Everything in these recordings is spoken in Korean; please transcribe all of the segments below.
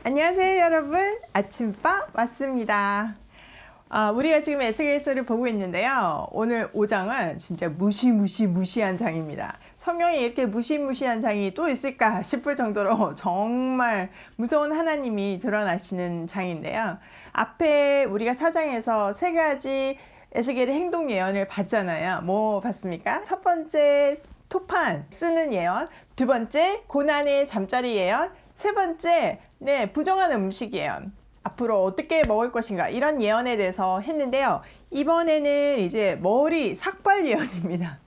안녕하세요 여러분, 아침밥 왔습니다. 우리가 지금 에스겔서를 보고 있는데요, 오늘 5장은 진짜 무시무시한 장입니다. 성경에 이렇게 무시무시한 장이 또 있을까 싶을 정도로 정말 무서운 하나님이 드러나시는 장인데요, 앞에 우리가 4장에서 세 가지 에스겔의 행동 예언을 봤잖아요. 뭐 봤습니까? 첫 번째, 토판 쓰는 예언. 두 번째, 고난의 잠자리 예언. 세 번째, 부정한 음식 예언. 앞으로 어떻게 먹을 것인가, 이런 예언에 대해서 했는데요, 이번에는 이제 머리 삭발 예언입니다.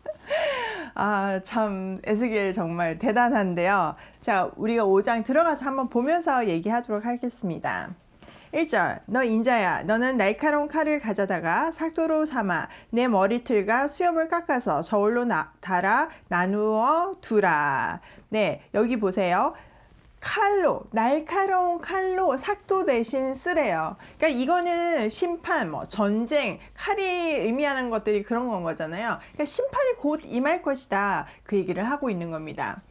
참 에스겔 정말 대단한데요. 자, 우리가 5장 들어가서 한번 보면서 얘기하도록 하겠습니다. 1절, 너 인자야, 너는 날카로운 칼을 가져다가 삭도로 삼아 내 머리틀과 수염을 깎아서 저울로 달아 나누어 두라. 네, 여기 보세요. 칼로, 날카로운 칼로 삭도 대신 쓰래요. 그러니까 이거는 심판, 전쟁, 칼이 의미하는 것들이 그런 건 거잖아요. 그러니까 심판이 곧 임할 것이다, 그 얘기를 하고 있는 겁니다.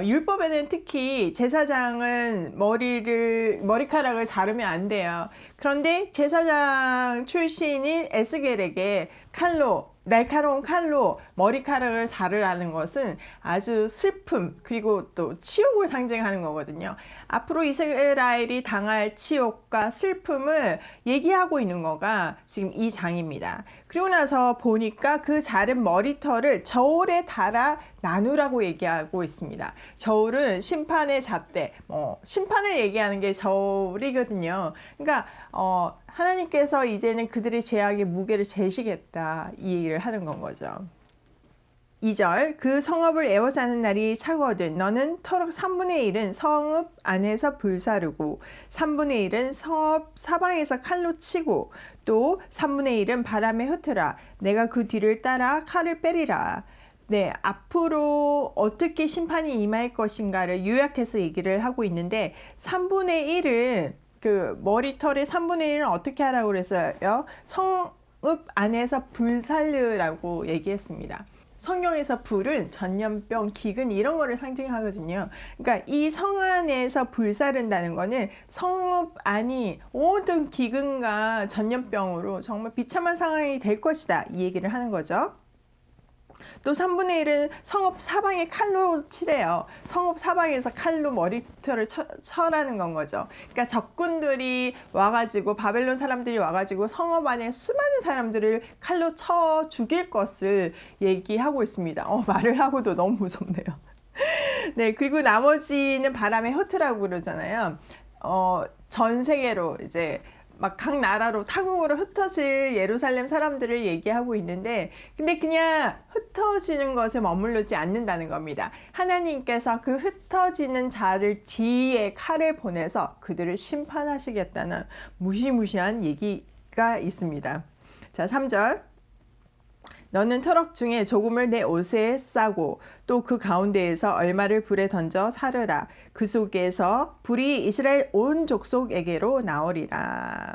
율법에는 특히 제사장은 머리카락을 자르면 안 돼요. 그런데 제사장 출신인 에스겔에게 날카로운 칼로 머리카락을 자르라는 것은 아주 슬픔, 그리고 또 치욕을 상징하는 거거든요. 앞으로 이스라엘이 당할 치욕과 슬픔을 얘기하고 있는 거가 지금 이 장입니다. 그리고 나서 보니까 그 자른 머리털을 저울에 달아 나누라고 얘기하고 있습니다. 저울은 심판의 잣대, 심판을 얘기하는 게 저울이거든요. 그러니까 하나님께서 이제는 그들의 죄악의 무게를 재시겠다, 이 얘기를 하는 건 거죠. 2절, 그 성읍을 에워싸는 날이 차거든 너는 터럭 3분의 1은 성읍 안에서 불사르고 3분의 1은 성읍 사방에서 칼로 치고 또 3분의 1은 바람에 흩으라. 내가 그 뒤를 따라 칼을 빼리라. 네, 앞으로 어떻게 심판이 임할 것인가를 요약해서 얘기를 하고 있는데, 3분의 1은 그 머리털의 3분의 1은 어떻게 하라고 그랬어요? 성읍 안에서 불살르라고 얘기했습니다. 성경에서 불은 전염병, 기근 이런 거를 상징하거든요. 그러니까 이 성 안에서 불사른다는 거는 성읍 안이 모든 기근과 전염병으로 정말 비참한 상황이 될 것이다, 이 얘기를 하는 거죠. 또 3분의 1은 성읍 사방에 칼로 치래요. 성읍 사방에서 칼로 머리털을 쳐라는 건 거죠. 그러니까 적군들이 와가지고, 바벨론 사람들이 와가지고 성읍 안에 수많은 사람들을 칼로 쳐 죽일 것을 얘기하고 있습니다. 말을 하고도 너무 무섭네요. 네, 그리고 나머지는 바람에 흩으라고 그러잖아요. 전 세계로 이제 막 각 나라로 타국으로 흩어질 예루살렘 사람들을 얘기하고 있는데, 근데 그냥 흩어지는 것에 머물르지 않는다는 겁니다. 하나님께서 그 흩어지는 자를 뒤에 칼을 보내서 그들을 심판하시겠다는 무시무시한 얘기가 있습니다. 자, 3절, 너는 터럭 중에 조금을 내 옷에 싸고 또 그 가운데에서 얼마를 불에 던져 사르라. 그 속에서 불이 이스라엘 온 족속에게로 나오리라.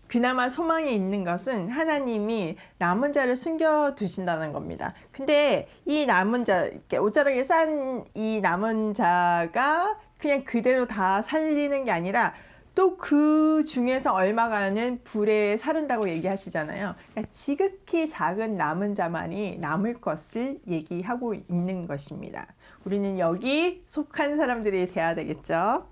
그나마 소망이 있는 것은 하나님이 남은 자를 숨겨두신다는 겁니다. 근데 이 남은 자, 옷자락에 싼 이 남은 자가 그냥 그대로 다 살리는 게 아니라 또 그 중에서 얼마가는 불에 사른다고 얘기하시잖아요. 그러니까 지극히 작은 남은 자만이 남을 것을 얘기하고 있는 것입니다. 우리는 여기 속한 사람들이 돼야 되겠죠.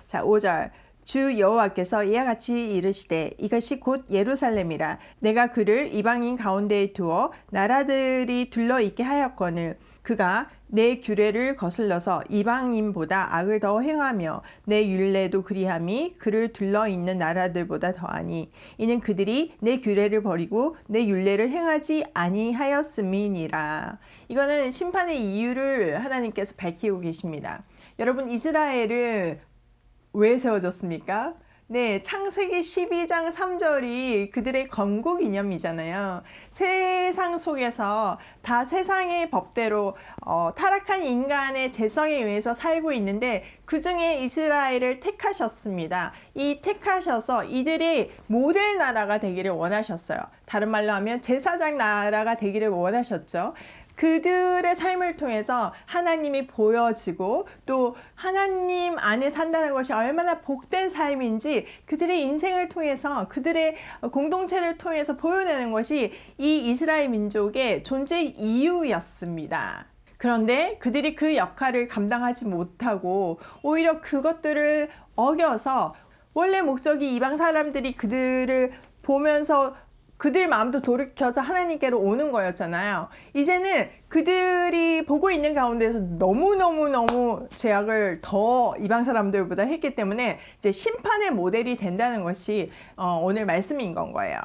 자, 5절, 주 여호와께서 이와 같이 이르시되 이것이 곧 예루살렘이라. 내가 그를 이방인 가운데에 두어 나라들이 둘러있게 하였거늘 그가 내 규례를 거슬러서 이방인보다 악을 더 행하며 내 율례도 그리함이 그를 둘러있는 나라들보다 더하니 이는 그들이 내 규례를 버리고 내 율례를 행하지 아니하였음이니라. 이거는 심판의 이유를 하나님께서 밝히고 계십니다. 여러분, 이스라엘은 왜 세워졌습니까? 네, 창세기 12장 3절이 그들의 건국 기념이잖아요. 세상 속에서 다 세상의 법대로 타락한 인간의 재성에 의해서 살고 있는데, 그 중에 이스라엘을 택하셨습니다. 이 택하셔서 이들이 모델 나라가 되기를 원하셨어요. 다른 말로 하면 제사장 나라가 되기를 원하셨죠. 그들의 삶을 통해서 하나님이 보여지고 또 하나님 안에 산다는 것이 얼마나 복된 삶인지 그들의 인생을 통해서 그들의 공동체를 통해서 보여내는 것이 이 이스라엘 민족의 존재 이유였습니다. 그런데 그들이 그 역할을 감당하지 못하고 오히려 그것들을 어겨서 원래 목적이 이방 사람들이 그들을 보면서 그들 마음도 돌이켜서 하나님께로 오는 거였잖아요. 이제는 그들이 보고 있는 가운데서 너무너무 제약을 더 이방 사람들보다 했기 때문에 이제 심판의 모델이 된다는 것이 오늘 말씀인 건 거예요.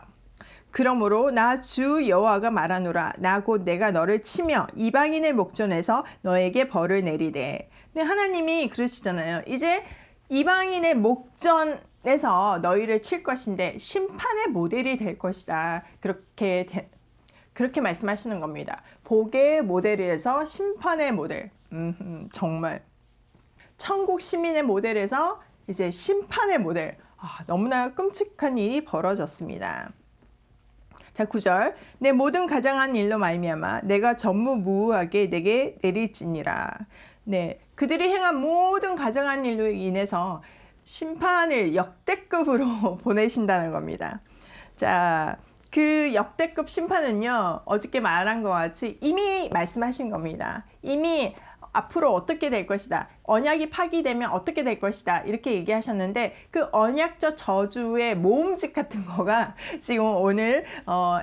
그러므로 나 주 여호와가 말하노라. 나 곧 내가 너를 치며 이방인의 목전에서 너에게 벌을 내리되. 근데 하나님이 그러시잖아요. 이제 이방인의 목전에서 너희를 칠 것인데 심판의 모델이 될 것이다. 그렇게 말씀하시는 겁니다. 복의 모델에서 심판의 모델. 정말 천국 시민의 모델에서 이제 심판의 모델. 너무나 끔찍한 일이 벌어졌습니다. 자, 9절. 내 모든 가장한 일로 말미암아 내가 전무후무하게 내게 내릴지니라. 네, 그들이 행한 모든 가장한 일로 인해서 심판을 역대급으로 보내신다는 겁니다. 자, 그 역대급 심판은요, 어저께 말한 것 같이 이미 말씀하신 겁니다. 이미 앞으로 어떻게 될 것이다. 언약이 파기되면 어떻게 될 것이다. 이렇게 얘기하셨는데 그 언약적 저주의 모음집 같은 거가 지금 오늘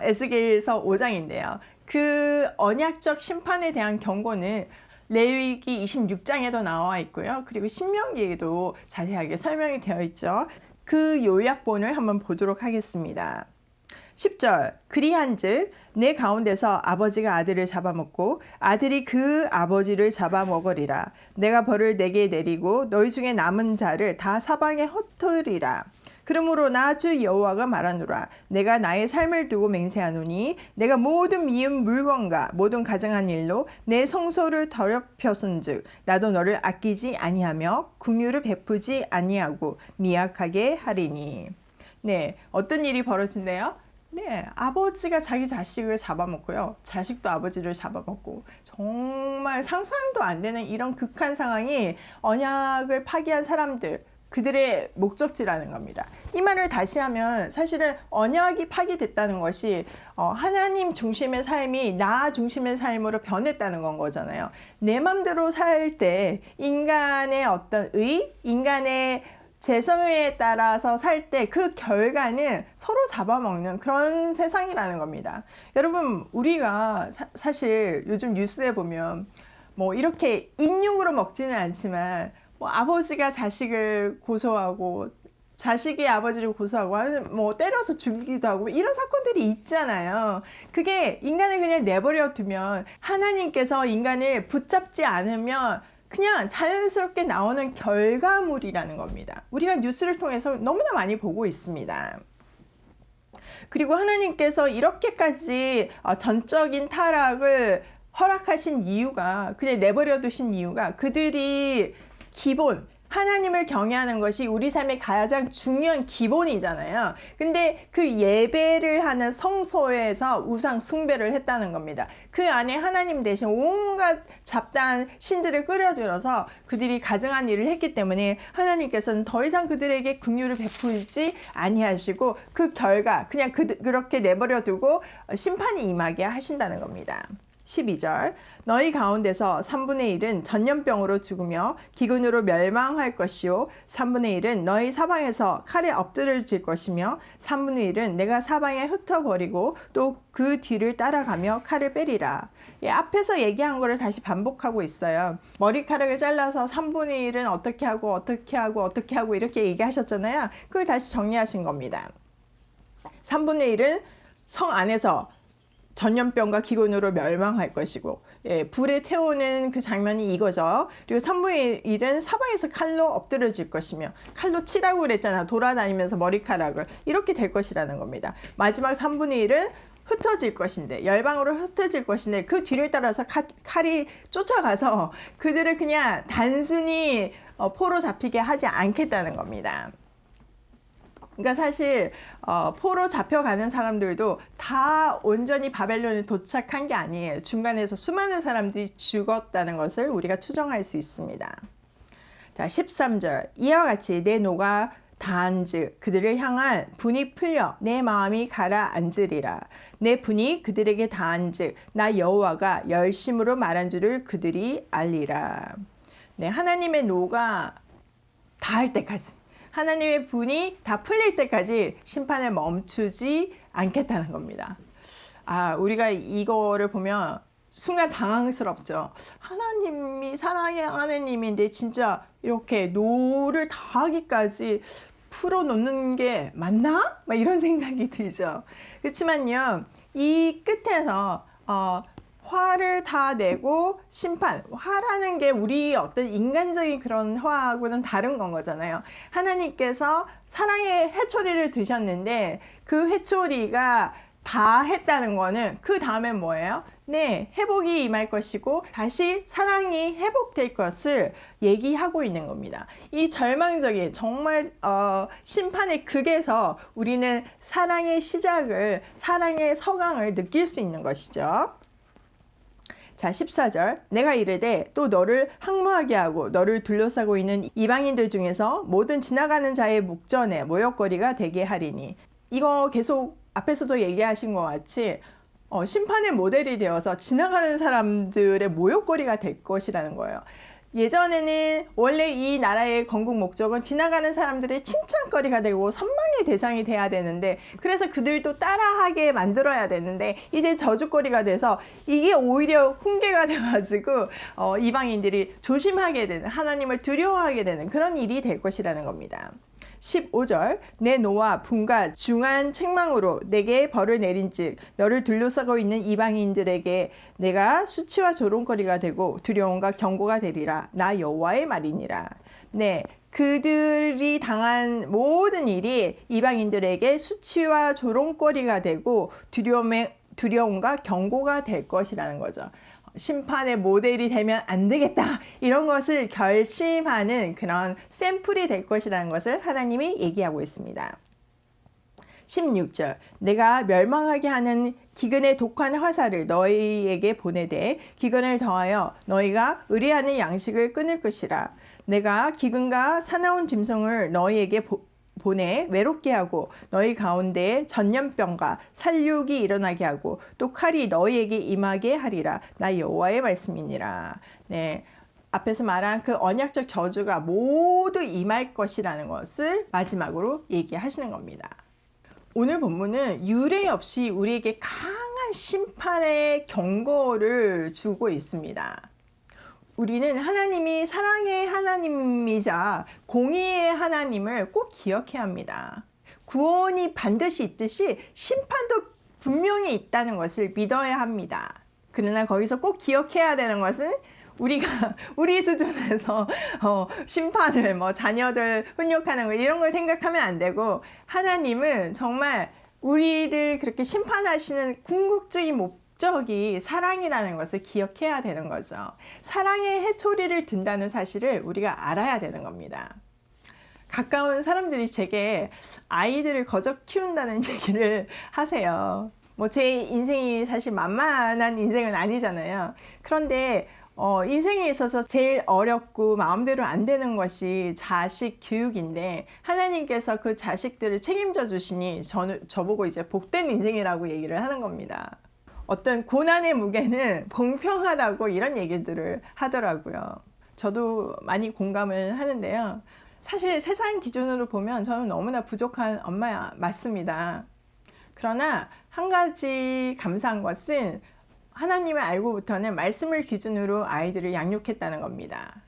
에스겔서 5장인데요. 그 언약적 심판에 대한 경고는 레위기 26장에도 나와 있고요. 그리고 신명기에도 자세하게 설명이 되어 있죠. 그 요약본을 한번 보도록 하겠습니다. 10절. 그리한즉 내 가운데서 아버지가 아들을 잡아먹고 아들이 그 아버지를 잡아먹으리라. 내가 벌을 내게 내리고 너희 중에 남은 자를 다 사방에 흩으리라. 그러므로 나 주 여호와가 말하노라. 내가 나의 삶을 두고 맹세하노니 내가 모든 미운 물건과 모든 가증한 일로 내 성소를 더럽혔은즉 나도 너를 아끼지 아니하며 긍휼을 베푸지 아니하고 미약하게 하리니. 네, 어떤 일이 벌어진대요? 네, 아버지가 자기 자식을 잡아먹고요. 자식도 아버지를 잡아먹고 정말 상상도 안 되는 이런 극한 상황이 언약을 파기한 사람들, 그들의 목적지라는 겁니다. 이 말을 다시 하면 사실은 언약이 파기됐다는 것이 하나님 중심의 삶이 나 중심의 삶으로 변했다는 건 거잖아요. 내 맘대로 살 때 인간의 어떤 인간의 재성에 따라서 살 때 그 결과는 서로 잡아먹는 그런 세상이라는 겁니다. 여러분, 우리가 사실 요즘 뉴스에 보면 뭐 이렇게 인육으로 먹지는 않지만 뭐 아버지가 자식을 고소하고 자식이 아버지를 고소하고 뭐 때려서 죽이기도 하고 이런 사건들이 있잖아요. 그게 인간을 그냥 내버려 두면 하나님께서 인간을 붙잡지 않으면 그냥 자연스럽게 나오는 결과물이라는 겁니다. 우리가 뉴스를 통해서 너무나 많이 보고 있습니다. 그리고 하나님께서 이렇게까지 전적인 타락을 허락하신 이유가, 그냥 내버려 두신 이유가 그들이 기본, 하나님을 경외하는 것이 우리 삶의 가장 중요한 기본이잖아요. 근데 그 예배를 하는 성소에서 우상 숭배를 했다는 겁니다. 그 안에 하나님 대신 온갖 잡다한 신들을 끌어들여서 그들이 가증한 일을 했기 때문에 하나님께서는 더 이상 그들에게 긍휼을 베풀지 아니하시고 그 결과 그냥 그렇게 내버려 두고 심판이 임하게 하신다는 겁니다. 12절. 너희 가운데서 3분의 1은 전염병으로 죽으며 기근으로 멸망할 것이요 3분의 1은 너희 사방에서 칼에 엎드러질 것이며 3분의 1은 내가 사방에 흩어버리고 또 그 뒤를 따라가며 칼을 빼리라. 앞에서 얘기한 거를 다시 반복하고 있어요. 머리카락을 잘라서 3분의 1은 어떻게 하고 이렇게 얘기하셨잖아요. 그걸 다시 정리하신 겁니다. 3분의 1은 성 안에서 전염병과 기근으로 멸망할 것이고, 불에 태우는 그 장면이 이거죠. 그리고 3분의 1은 사방에서 칼로 엎드려질 것이며, 칼로 치라고 그랬잖아. 돌아다니면서 머리카락을. 이렇게 될 것이라는 겁니다. 마지막 3분의 1은 흩어질 것인데, 열방으로 흩어질 것인데, 그 뒤를 따라서 칼이 쫓아가서 그들을 그냥 단순히 포로 잡히게 하지 않겠다는 겁니다. 그러니까 사실 포로 잡혀가는 사람들도 다 온전히 바벨론에 도착한 게 아니에요. 중간에서 수많은 사람들이 죽었다는 것을 우리가 추정할 수 있습니다. 자, 13절. 이와 같이 내 노가 다한즉 그들을 향한 분이 풀려 내 마음이 가라앉으리라. 내 분이 그들에게 다한즉 나 여호와가 열심으로 말한 줄을 그들이 알리라. 네, 하나님의 노가 다할 때까지, 하나님의 분이 다 풀릴 때까지 심판을 멈추지 않겠다는 겁니다. 우리가 이거를 보면 순간 당황스럽죠. 하나님이 사랑의 하나님인데 진짜 이렇게 노를 다하기까지 풀어놓는 게 맞나? 막 이런 생각이 들죠. 그렇지만요, 이 끝에서 화를 다 내고 심판, 화라는 게 우리 어떤 인간적인 그런 화하고는 다른 건 거잖아요. 하나님께서 사랑의 회초리를 드셨는데 그 회초리가 다 했다는 거는 그 다음에 뭐예요? 네, 회복이 임할 것이고 다시 사랑이 회복될 것을 얘기하고 있는 겁니다. 이 절망적인 정말 심판의 극에서 우리는 사랑의 시작을, 사랑의 서강을 느낄 수 있는 것이죠. 자, 14절. 내가 이르되 또 너를 항모하게 하고 너를 둘러싸고 있는 이방인들 중에서 모든 지나가는 자의 목전에 모욕거리가 되게 하리니. 이거 계속 앞에서도 얘기하신 것 같이 심판의 모델이 되어서 지나가는 사람들의 모욕거리가 될 것이라는 거예요. 예전에는 원래 이 나라의 건국 목적은 지나가는 사람들의 칭찬거리가 되고 선망의 대상이 돼야 되는데, 그래서 그들도 따라하게 만들어야 되는데 이제 저주거리가 돼서 이게 오히려 훈계가 돼가지고 이방인들이 조심하게 되는, 하나님을 두려워하게 되는 그런 일이 될 것이라는 겁니다. 15절. 내 노와 분과 중한 책망으로 내게 벌을 내린즉 너를 둘러싸고 있는 이방인들에게 내가 수치와 조롱거리가 되고 두려움과 경고가 되리라. 나 여호와의 말이니라. 네, 그들이 당한 모든 일이 이방인들에게 수치와 조롱거리가 되고 두려움과 경고가 될 것이라는 거죠. 심판의 모델이 되면 안 되겠다, 이런 것을 결심하는 그런 샘플이 될 것이라는 것을 하나님이 얘기하고 있습니다. 16절. 내가 멸망하게 하는 기근의 독한 화살을 너희에게 보내되 기근을 더하여 너희가 의뢰하는 양식을 끊을 것이라. 내가 기근과 사나운 짐승을 너희에게 보내 외롭게 하고 너희 가운데 전염병과 살육이 일어나게 하고 또 칼이 너희에게 임하게 하리라. 나 여호와의 말씀이니라. 네, 앞에서 말한 그 언약적 저주가 모두 임할 것이라는 것을 마지막으로 얘기하시는 겁니다. 오늘 본문은 유례 없이 우리에게 강한 심판의 경고를 주고 있습니다. 우리는 하나님이 사랑의 하나님이자 공의의 하나님을 꼭 기억해야 합니다. 구원이 반드시 있듯이 심판도 분명히 있다는 것을 믿어야 합니다. 그러나 거기서 꼭 기억해야 되는 것은 우리가 우리 수준에서 심판을 자녀들 훈육하는 거 이런 걸 생각하면 안 되고, 하나님은 정말 우리를 그렇게 심판하시는 궁극적인 목적이 사랑이라는 것을 기억해야 되는 거죠. 사랑의 해초리를 든다는 사실을 우리가 알아야 되는 겁니다. 가까운 사람들이 제게 아이들을 거저 키운다는 얘기를 하세요. 제 인생이 사실 만만한 인생은 아니잖아요. 그런데 인생에 있어서 제일 어렵고 마음대로 안 되는 것이 자식 교육인데, 하나님께서 그 자식들을 책임져 주시니 저보고 이제 복된 인생이라고 얘기를 하는 겁니다. 어떤 고난의 무게는 공평하다고 이런 얘기들을 하더라고요. 저도 많이 공감을 하는데요. 사실 세상 기준으로 보면 저는 너무나 부족한 엄마 맞습니다. 그러나 한 가지 감사한 것은 하나님을 알고부터는 말씀을 기준으로 아이들을 양육했다는 겁니다.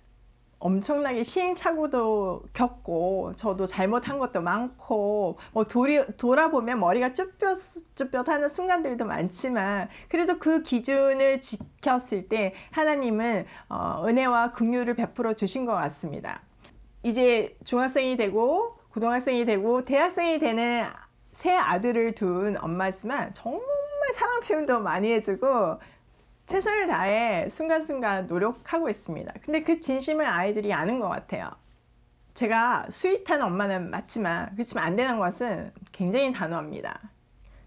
엄청나게 시행착오도 겪고 저도 잘못한 것도 많고 돌아보면 머리가 쭈뼛쭈뼛하는 순간들도 많지만, 그래도 그 기준을 지켰을 때 하나님은 은혜와 긍휼을 베풀어 주신 것 같습니다. 이제 중학생이 되고 고등학생이 되고 대학생이 되는 새 아들을 둔 엄마지만 정말 사랑 표현도 많이 해주고 최선을 다해 순간순간 노력하고 있습니다. 근데 그 진심을 아이들이 아는 것 같아요. 제가 스윗한 엄마는 맞지만 그렇지만 안 되는 것은 굉장히 단호합니다.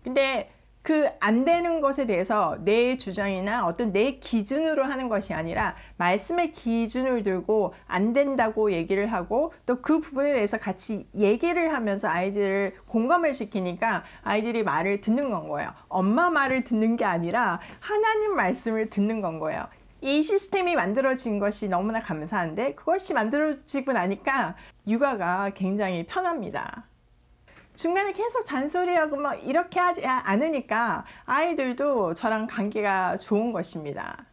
근데 그 안 되는 것에 대해서 내 주장이나 어떤 내 기준으로 하는 것이 아니라 말씀의 기준을 들고 안 된다고 얘기를 하고 또 그 부분에 대해서 같이 얘기를 하면서 아이들을 공감을 시키니까 아이들이 말을 듣는 건 거예요. 엄마 말을 듣는 게 아니라 하나님 말씀을 듣는 건 거예요. 이 시스템이 만들어진 것이 너무나 감사한데 그것이 만들어지고 나니까 육아가 굉장히 편합니다. 중간에 계속 잔소리하고 막 이렇게 하지 않으니까 아이들도 저랑 관계가 좋은 것입니다.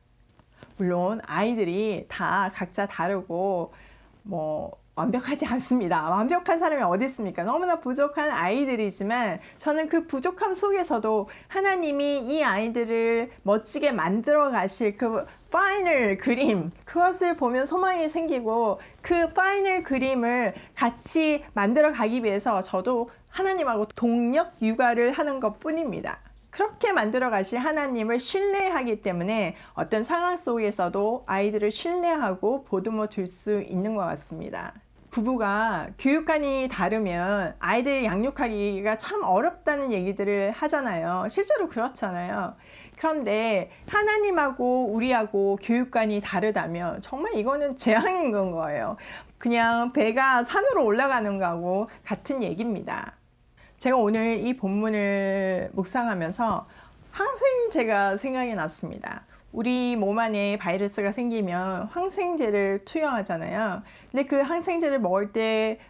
물론 아이들이 다 각자 다르고 뭐 완벽하지 않습니다. 완벽한 사람이 어디 있습니까? 너무나 부족한 아이들이지만 저는 그 부족함 속에서도 하나님이 이 아이들을 멋지게 만들어 가실 그 파이널 그림, 그것을 보면 소망이 생기고 그 파이널 그림을 같이 만들어 가기 위해서 저도 하나님하고 동력 육아를 하는 것 뿐입니다. 그렇게 만들어 가실 하나님을 신뢰하기 때문에 어떤 상황 속에서도 아이들을 신뢰하고 보듬어 줄 수 있는 것 같습니다. 부부가 교육관이 다르면 아이들 양육하기가 참 어렵다는 얘기들을 하잖아요. 실제로 그렇잖아요. 그런데 하나님하고 우리하고 교육관이 다르다면 정말 이거는 재앙인 건 거예요. 그냥 배가 산으로 올라가는 거하고 같은 얘기입니다. 제가 오늘 이 본문을 묵상하면서 항생제가 생각이 났습니다. 우리 몸 안에 바이러스가 생기면 항생제를 투여하잖아요. 근데 그 항생제를 먹을 때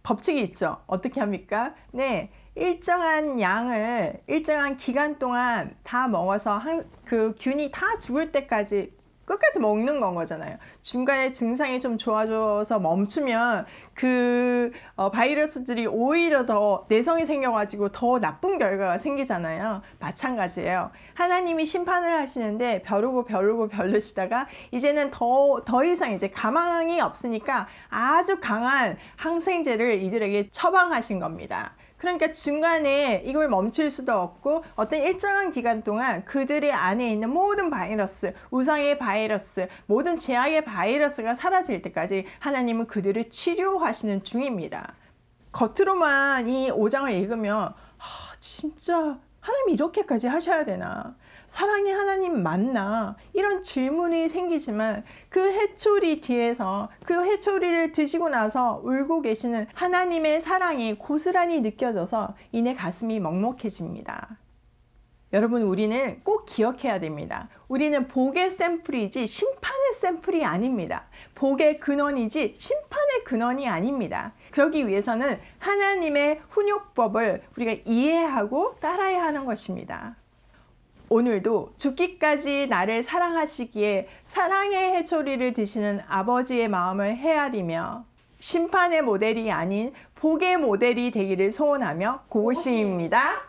법칙이 있죠. 어떻게 합니까? 네, 일정한 양을 일정한 기간 동안 다 먹어서 그 균이 다 죽을 때까지 끝까지 먹는 건 거잖아요. 중간에 증상이 좀 좋아져서 멈추면 그 바이러스들이 오히려 더 내성이 생겨가지고 더 나쁜 결과가 생기잖아요. 마찬가지예요. 하나님이 심판을 하시는데 벼르고 벼르시다가 이제는 더 이상 이제 가망이 없으니까 아주 강한 항생제를 이들에게 처방하신 겁니다. 그러니까 중간에 이걸 멈출 수도 없고 어떤 일정한 기간 동안 그들의 안에 있는 모든 바이러스, 우상의 바이러스, 모든 죄악의 바이러스가 사라질 때까지 하나님은 그들을 치료하시는 중입니다. 겉으로만 이 5장을 읽으면 진짜 하나님 이렇게까지 하셔야 되나? 사랑의 하나님 맞나? 이런 질문이 생기지만 그 해초리 뒤에서 그 해초리를 드시고 나서 울고 계시는 하나님의 사랑이 고스란히 느껴져서 이내 가슴이 먹먹해집니다. 여러분, 우리는 꼭 기억해야 됩니다. 우리는 복의 샘플이지 심판의 샘플이 아닙니다. 복의 근원이지 심판의 근원이 아닙니다. 그러기 위해서는 하나님의 훈육법을 우리가 이해하고 따라야 하는 것입니다. 오늘도 죽기까지 나를 사랑하시기에 사랑의 해초리를 드시는 아버지의 마음을 헤아리며 심판의 모델이 아닌 복의 모델이 되기를 소원하며 고고싱입니다.